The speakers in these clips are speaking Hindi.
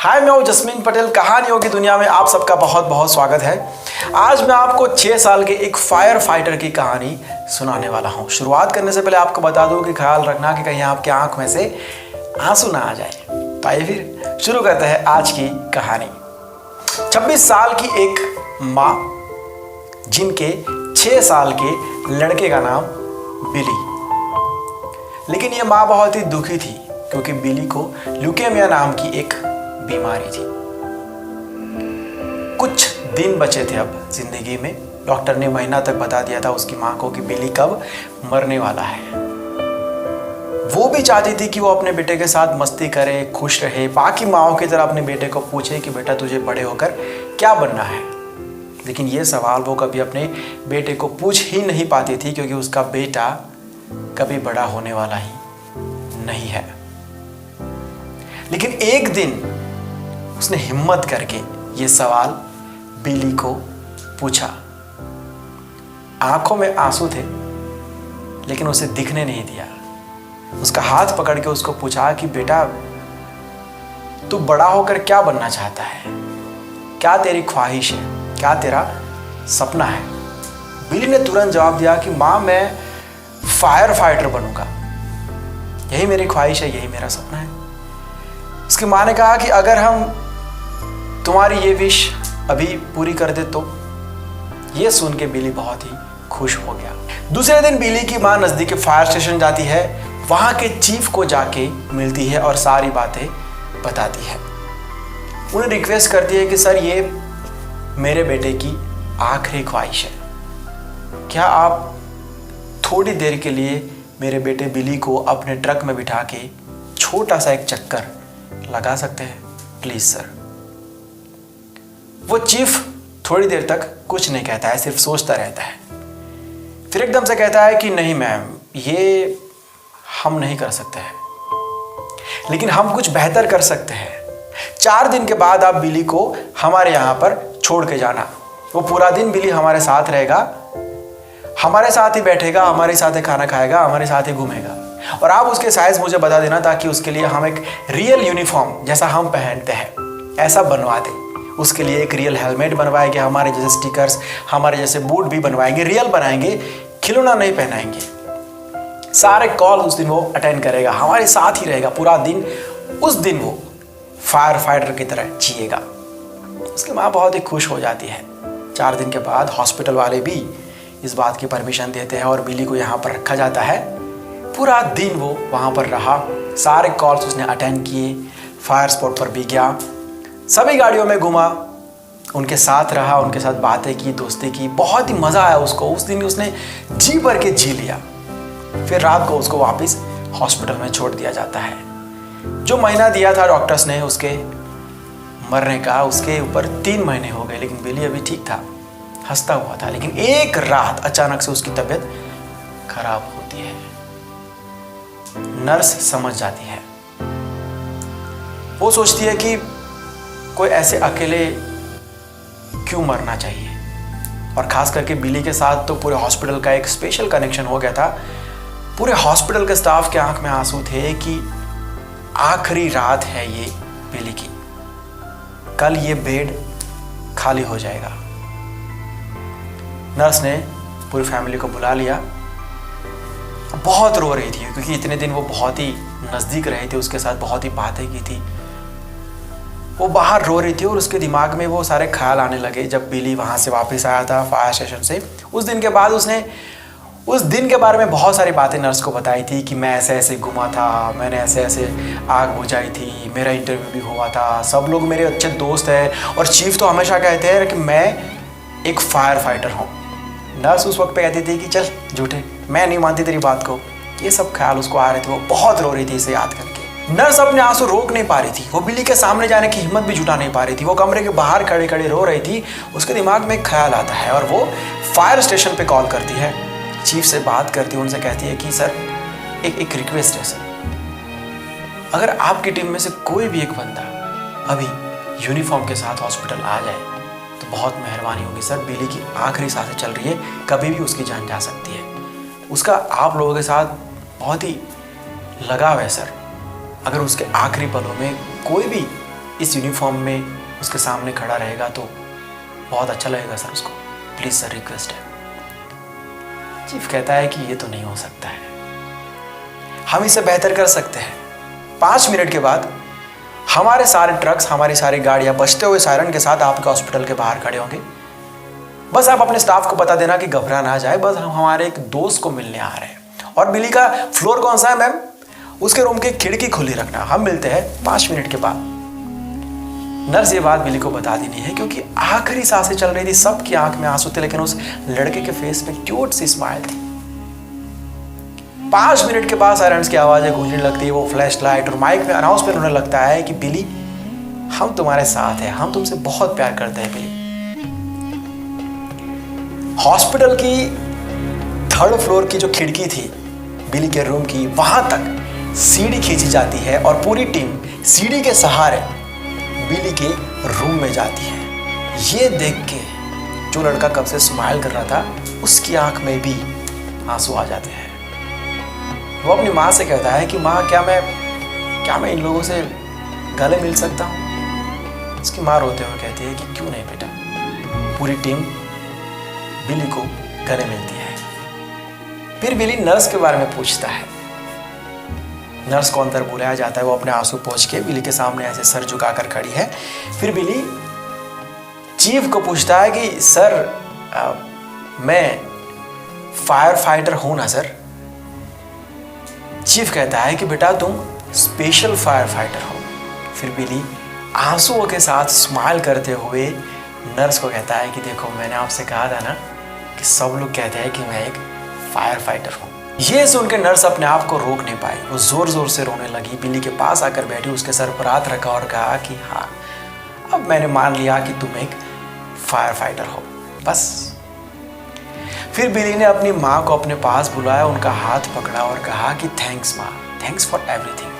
हाय, मैं हूं जस्मीन पटेल। कहानियों की दुनिया में आप सबका बहुत बहुत स्वागत है। आज मैं आपको 6 साल के एक फायर फाइटर की कहानी सुनाने वाला हूं। शुरुआत करने से पहले आपको बता दूं कि ख्याल रखना कि कहीं आपके आंख में से आंसू ना आ जाए। तो आइए फिर शुरू करते हैं आज की कहानी। 26 साल की एक माँ, जिनके 6 साल के लड़के का नाम बिली। लेकिन ये माँ बहुत ही दुखी थी क्योंकि बिली को ल्यूकेमिया नाम की एक बीमारी थी। कुछ दिन बचे थे अब जिंदगी में। डॉक्टर ने महीना तक बता दिया था उसकी माँ को कि बिली कब मरने वाला है। वो भी चाहती थी कि वो अपने बेटे के साथ मस्ती करे, खुश रहे, बाकी माँओं की तरह अपने बेटे को पूछे कि बेटा तुझे बड़े होकर क्या बनना है। लेकिन ये सवाल वो कभी अपने बेटे को पूछ ही नहीं पाती थी क्योंकि उसका बेटा कभी बड़ा होने वाला ही नहीं है। लेकिन एक दिन उसने हिम्मत करके ये सवाल बिली को पूछा। आंखों में आंसू थे लेकिन उसे दिखने नहीं दिया। उसका हाथ पकड़ के उसको पूछा कि बेटा तू बड़ा होकर क्या बनना चाहता है, क्या तेरी ख्वाहिश है, क्या तेरा सपना है। बिली ने तुरंत जवाब दिया कि माँ, मैं फायर फाइटर बनूंगा, यही मेरी ख्वाहिश है, यही मेरा सपना है। उसकी माँ ने कहा कि अगर हम तुम्हारी ये विश अभी पूरी कर दे तो। ये सुन के बिली बहुत ही खुश हो गया। दूसरे दिन बिली की माँ नजदीकी फायर स्टेशन जाती है, वहां के चीफ को जाके मिलती है और सारी बातें बताती है। उन्हें रिक्वेस्ट करती है कि सर, ये मेरे बेटे की आखिरी ख्वाहिश है, क्या आप थोड़ी देर के लिए मेरे बेटे बिली को अपने ट्रक में बिठा के छोटा सा एक चक्कर लगा सकते हैं, प्लीज सर। वो चीफ थोड़ी देर तक कुछ नहीं कहता है, सिर्फ सोचता रहता है। फिर एकदम से कहता है कि नहीं मैम, ये हम नहीं कर सकते हैं, लेकिन हम कुछ बेहतर कर सकते हैं। 4 दिन के बाद आप बिली को हमारे यहां पर छोड़ के जाना। वो पूरा दिन बिली हमारे साथ रहेगा, हमारे साथ ही बैठेगा, हमारे साथ ही खाना खाएगा, हमारे साथ ही घूमेगा। और आप उसके साइज मुझे बता देना ताकि उसके लिए हम एक रियल यूनिफॉर्म जैसा हम पहनते हैं ऐसा बनवा दें। उसके लिए एक रियल हेलमेट बनवाएंगे, हमारे जैसे स्टिकर्स, हमारे जैसे बूट भी बनवाएंगे, रियल बनाएंगे, खिलौना नहीं पहनाएंगे। सारे कॉल उस दिन वो अटेंड करेगा, हमारे साथ ही रहेगा पूरा दिन। उस दिन वो फायर फाइटर की तरह जिएगा। उसकी माँ बहुत ही खुश हो जाती है। 4 दिन के बाद हॉस्पिटल वाले भी इस बात की परमिशन देते हैं और बिली को यहाँ पर रखा जाता है। पूरा दिन वो वहाँ पर रहा, सारे कॉल्स उसने अटेंड किए, फायर स्पॉट पर भी गया, सभी गाड़ियों में घुमा, उनके साथ रहा, उनके साथ बातें की, दोस्ती की। बहुत ही मज़ा आया उसको। उस दिन उसने जी भर के जी लिया। फिर रात को उसको वापस हॉस्पिटल में छोड़ दिया जाता है। जो महीना दिया था डॉक्टर्स ने उसके मरने का, उसके ऊपर 3 महीने हो गए, लेकिन बिली अभी ठीक था, हंसता हुआ था। लेकिन एक रात अचानक से उसकी तबीयत खराब होती है। नर्स समझ जाती है। वो सोचती है कि कोई ऐसे अकेले क्यों मरना चाहिए। और खास करके बिली के साथ तो पूरे हॉस्पिटल का एक स्पेशल कनेक्शन हो गया था। पूरे हॉस्पिटल के स्टाफ के आंख में आंसू थे कि आखिरी रात है ये बिली की, कल ये बेड खाली हो जाएगा। नर्स ने पूरी फैमिली को बुला लिया। बहुत रो रही थी क्योंकि इतने दिन वो बहुत ही नज़दीक रहे थे, उसके साथ बहुत ही बातें की थी। वो बाहर रो रही थी और उसके दिमाग में वो सारे ख्याल आने लगे जब बिली वहाँ से वापस आया था फायर स्टेशन से। उस दिन के बाद उसने उस दिन के बारे में बहुत सारी बातें नर्स को बताई थी कि मैं ऐसे ऐसे घुमा था, मैंने ऐसे ऐसे आग बुझाई थी, मेरा इंटरव्यू भी हुआ था, सब लोग मेरे अच्छे दोस्त हैं और चीफ तो हमेशा कहते हैं कि मैं एक फायर फाइटर हूँ। नर्स उस वक्त पे कहती थी कि चल झूठे, मैं नहीं मानती तेरी बात को। ये सब ख्याल उसको आ रहे थे। वो बहुत रो रही थी इसे याद करके। नर्स अपने आंसू रोक नहीं पा रही थी। वो बिली के सामने जाने की हिम्मत भी जुटा नहीं पा रही थी। वो कमरे के बाहर खड़े खड़े रो रही थी। उसके दिमाग में एक ख्याल आता है और वो फायर स्टेशन पे कॉल करती है, चीफ से बात करती है, उनसे कहती है कि सर एक रिक्वेस्ट है सर, अगर आपकी टीम में से कोई भी एक बंदा अभी यूनिफॉर्म के साथ हॉस्पिटल आ जाए तो बहुत मेहरबानी होगी सर। बिली की आखिरी सांसें चल रही है, कभी भी उसकी जान जा सकती है। उसका आप लोगों के साथ बहुत ही लगाव है सर। अगर उसके आखिरी पलों में कोई भी इस यूनिफॉर्म में उसके सामने खड़ा रहेगा तो बहुत अच्छा लगेगा सर उसको, प्लीज़ सर रिक्वेस्ट है। चीफ कहता है कि ये तो नहीं हो सकता है, हम इसे बेहतर कर सकते हैं। 5 मिनट के बाद हमारे सारे ट्रक्स, हमारी सारी गाड़ियां बजते हुए सायरन के साथ आपके हॉस्पिटल के बाहर खड़े होंगे। बस आप अपने स्टाफ को बता देना कि घबरा ना जाए, बस हम हमारे एक दोस्त को मिलने आ रहे हैं। और बिली का फ्लोर कौन सा है मैम? उसके रूम की खिड़की खुली रखना, हम मिलते हैं 5 मिनट के बाद। नर्स ये बात बिली को बता दी नहीं है क्योंकि आखिरी सांसें चल रही थी, सबकी आंख में आंसू थे, लेकिन उस लड़के के फेस पे क्यूट सी स्माइल थी। 5 मिनट के बाद सायरन्स की आवाजें गूंजने लगती है, वो फ्लैश लाइट और माइक में अनाउंसमेंट होने लगता है कि बिली हम तुम्हारे साथ हैं, हम तुमसे बहुत प्यार करते हैं बिली। हॉस्पिटल की 3rd फ्लोर की जो खिड़की थी बिली के रूम की, वहां तक सीढ़ी खींची जाती है और पूरी टीम सीढ़ी के सहारे बिली के रूम में जाती है। ये देख के जो लड़का कब से स्माइल कर रहा था उसकी आंख में भी आंसू आ जाते हैं। वो अपनी माँ से कहता है कि माँ क्या मैं इन लोगों से गले मिल सकता हूँ? उसकी माँ रोते हुए कहती है कि क्यों नहीं बेटा। पूरी टीम बिली को गले मिलती है। फिर बिली नर्स के बारे में पूछता है। नर्स को अंदर बुलाया जाता है, वो अपने आंसू पोंछ के बिली के सामने ऐसे सर झुकाकर खड़ी है। फिर बिली चीफ को पूछता है कि सर मैं फायर फाइटर हूं ना सर? चीफ कहता है कि बेटा तुम स्पेशल फायर फाइटर हो। फिर बिली आंसुओं के साथ स्माइल करते हुए नर्स को कहता है कि देखो मैंने आपसे कहा था ना कि सब लोग कहते हैं कि मैं एक फायर फाइटर हूँ। ये सुन के नर्स अपने आप को रोक नहीं पाई, वो जोर जोर से रोने लगी। बिली के पास आकर बैठी, उसके सर पर हाथ रखा और कहा कि हाँ अब मैंने मान लिया कि तुम एक फायर फाइटर हो, बस। फिर बिली ने अपनी माँ को अपने पास बुलाया, उनका हाथ पकड़ा और कहा कि थैंक्स माँ, thanks for everything,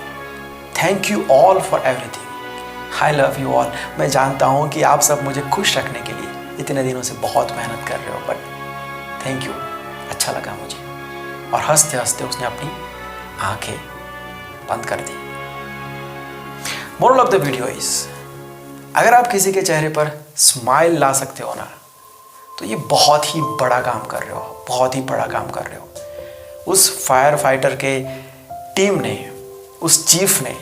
thank you all for everything, I love you all. मैं जानता हूँ कि आप सब मुझे खुश रखने के लिए इतने दिनों से बहुत मेहनत कर रहे हो, बट थैंक यू, अच्छा लगा मुझे। और हंसते हंसते उसने अपनी आंखें बंद कर दी। Moral of the video is, अगर आप किसी के चेहरे पर स्माइल ला सकते हो ना, तो ये बहुत ही बड़ा काम कर रहे हो, बहुत ही बड़ा काम कर रहे हो। उस फायर फाइटर के टीम ने, उस चीफ ने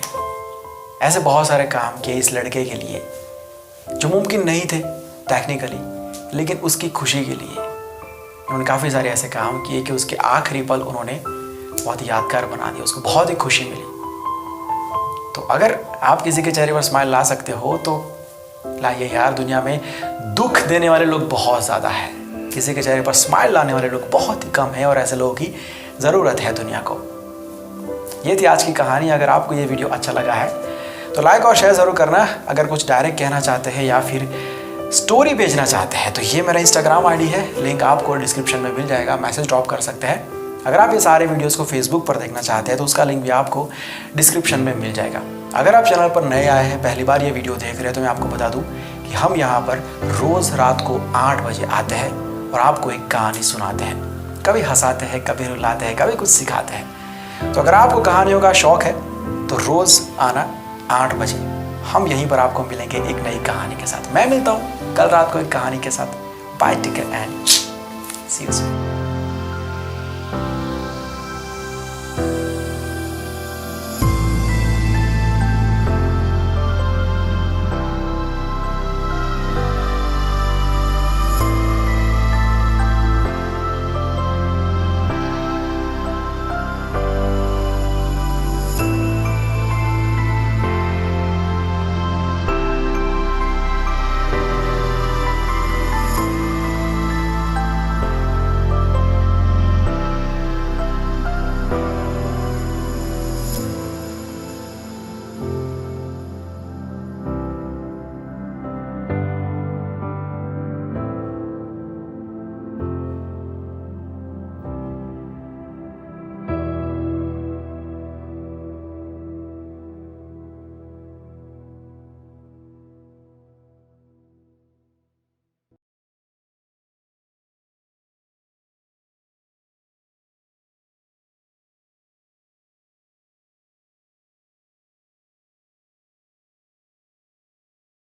ऐसे बहुत सारे काम किए इस लड़के के लिए जो मुमकिन नहीं थे टेक्निकली, लेकिन उसकी खुशी के लिए उन्होंने काफ़ी सारे ऐसे काम किए कि उसके आखिरी पल उन्होंने बहुत यादगार बना दिया, उसको बहुत ही खुशी मिली। तो अगर आप किसी के चेहरे पर स्माइल ला सकते हो तो लाइए यार, दुनिया में दुख देने वाले लोग बहुत ज़्यादा हैं, किसी के चेहरे पर स्माइल लाने वाले लोग बहुत ही कम हैं और ऐसे लोगों की ज़रूरत है दुनिया को। ये थी आज की कहानी। अगर आपको ये वीडियो अच्छा लगा है तो लाइक और शेयर ज़रूर करना। अगर कुछ डायरेक्ट कहना चाहते हैं या फिर स्टोरी भेजना चाहते हैं तो ये मेरा इंस्टाग्राम आईडी है, लिंक आपको डिस्क्रिप्शन में मिल जाएगा, मैसेज ड्रॉप कर सकते हैं। अगर आप ये सारे वीडियोस को फेसबुक पर देखना चाहते हैं तो उसका लिंक भी आपको डिस्क्रिप्शन में मिल जाएगा। अगर आप चैनल पर नए आए हैं, पहली बार ये वीडियो देख रहे हैं, तो मैं आपको बता दूं कि हम यहाँ पर रोज़ रात को 8 बजे आते हैं और आपको एक कहानी सुनाते हैं। कभी हंसाते हैं, कभी रुलाते हैं, कभी कुछ सिखाते हैं। तो अगर आपको कहानियों का शौक़ है तो रोज़ आना 8 बजे, हम यहीं पर आपको मिलेंगे एक नई कहानी के साथ। मैं मिलता हूँ कल रात को एक कहानी के साथ। Bye, take care and see you soon.